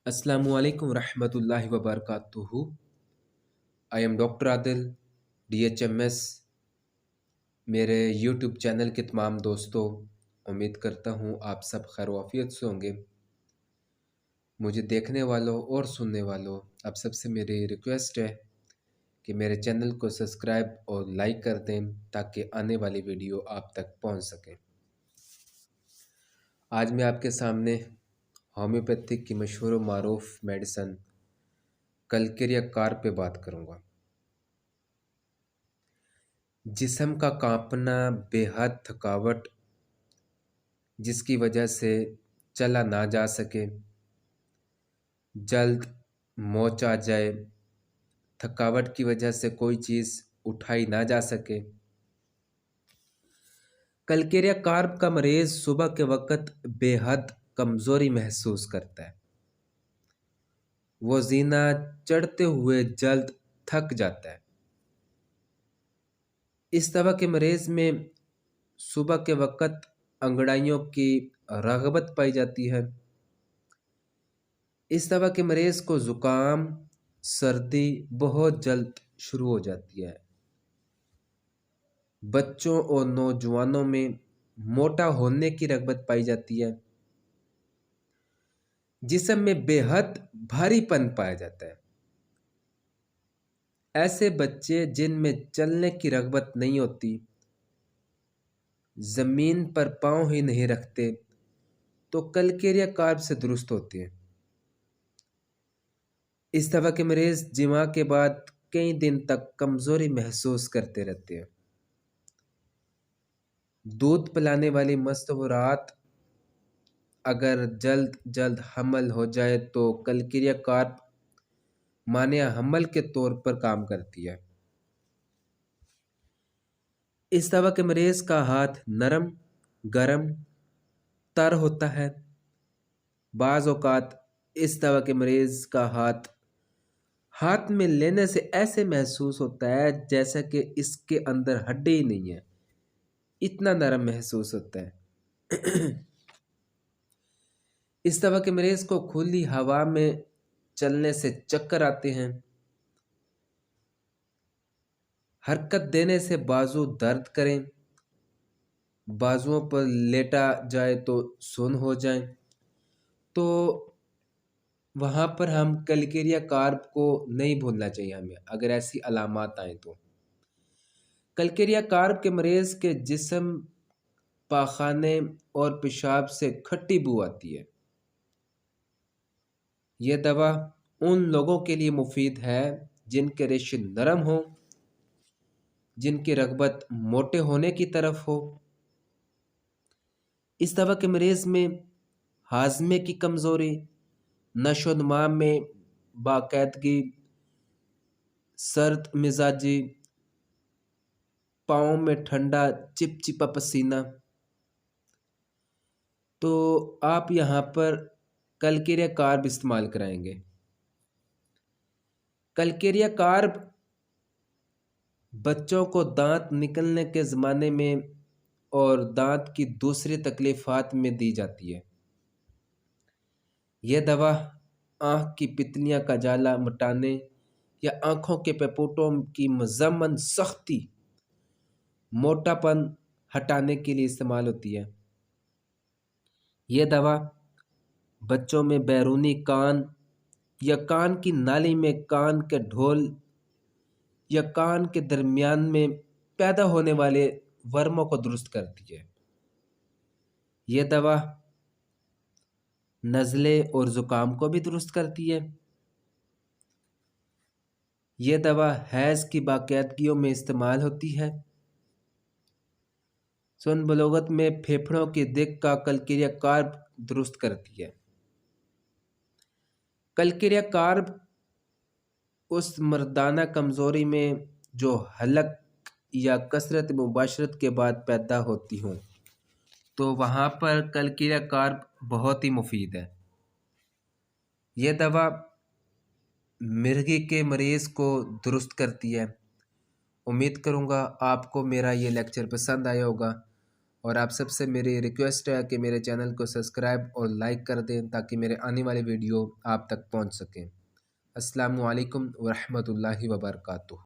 अस्सलामुअलैकुम रहमतुल्लाहि व बरकातुहू। I am doctor Adil DHMS। मेरे यूट्यूब चैनल के तमाम दोस्तों, उम्मीद करता हूँ आप सब खैर वाफियत से होंगे। मुझे देखने वालों और सुनने वालों, आप सबसे मेरी रिक्वेस्ट है कि मेरे चैनल को सब्सक्राइब और लाइक कर दें ताकि आने वाली वीडियो आप तक पहुँच सके। आज मैं आपके सामने होम्योपैथिक की मशहूर मारूफ मेडिसन कलकेरिया कार्प पे बात करूँगा। जिस्म का कांपना, बेहद थकावट जिसकी वजह से चला ना जा सके, जल्द मोच आ जाए, थकावट की वजह से कोई चीज़ उठाई ना जा सके। कलकेरिया कार्प का मरीज सुबह के वक्त बेहद कमज़ोरी महसूस करता है। वो जीना चढ़ते हुए जल्द थक जाता है। इस तरह के मरीज में सुबह के वक्त अंगड़ाइयों की रग़बत पाई जाती है। इस तरह के मरीज को ज़ुकाम, सर्दी बहुत जल्द शुरू हो जाती है। बच्चों और नौजवानों में मोटा होने की रग़बत पाई जाती है। जिस्म में बेहद भारीपन पाया जाता है। ऐसे बच्चे जिनमें चलने की रग़बत नहीं होती, ज़मीन पर पाँव ही नहीं रखते, तो कलकेरिया कार्प से दुरुस्त होते हैं। इस तरह के मरीज जिमा के बाद कई दिन तक कमज़ोरी महसूस करते रहते हैं। दूध पिलाने वाली मस्तवरात अगर जल्द जल्द हमल हो जाए तो कलकेरिया कार्प मानिया हमल के तौर पर काम करती है। इस तरह के मरीज का हाथ नरम, गरम, तर होता है। बाज़ औक़ात इस तरह के मरीज का हाथ में लेने से ऐसे महसूस होता है जैसा कि इसके अंदर हड्डी ही नहीं है, इतना नरम महसूस होता है। इस तरह के मरीज को खुली हवा में चलने से चक्कर आते हैं। हरकत देने से बाजू दर्द करें, बाजुओं पर लेटा जाए तो सुन्न हो जाए, तो वहाँ पर हम कलकेरिया कार्प को नहीं भूलना चाहिए हमें, अगर ऐसी अलामात आए तो। कलकेरिया कार्प के मरीज के जिस्म, पाखाने और पेशाब से खट्टी बू आती है। यह दवा उन लोगों के लिए मुफीद है जिनके रेशे नरम हों, जिनकी रग़बत मोटे होने की तरफ हो। इस दवा के मरीज में हाजमे की कमज़ोरी, नशोनुमा में बाकायदगी, सर्द मिजाजी, पाँव में ठंडा चिपचिपा पसीना, तो आप यहाँ पर कलकेरिया कार्प इस्तेमाल कराएंगे। कलकेरिया कार्प बच्चों को दांत निकलने के ज़माने में और दांत की दूसरी तकलीफ़ात में दी जाती है। यह दवा आँख की पितलियाँ का जाला मिटाने या आँखों के पपोटों की मुज़म्मन सख्ती, मोटापन हटाने के लिए इस्तेमाल होती है। यह दवा बच्चों में बैरूनी कान या कान की नाली में कान के ढोल या कान के दरमियान में पैदा होने वाले वर्मों को दुरुस्त करती है। यह दवा नज़ले और ज़ुकाम को भी दुरुस्त करती है। यह दवा हैज़ की बाकायदगियों में इस्तेमाल होती है। सुन बलोगत में फेफड़ों की दिक्कत का कलकेरिया कार्प दुरुस्त करती है। कलकेरिया कार्प उस मर्दाना कमज़ोरी में जो हलक या कसरत मुबाशरत के बाद पैदा होती हों, तो वहाँ पर कलकेरिया कार्प बहुत ही मुफीद है। यह दवा मिर्गी के मरीज़ को दुरुस्त करती है। उम्मीद करूँगा आपको मेरा ये लेक्चर पसंद आया होगा और आप सबसे मेरी रिक्वेस्ट है कि मेरे चैनल को सब्सक्राइब और लाइक कर दें ताकि मेरे आने वाले वीडियो आप तक पहुंच सकें। अस्सलामु अलैकुम व रहमतुल्लाहि व बरकातुहू।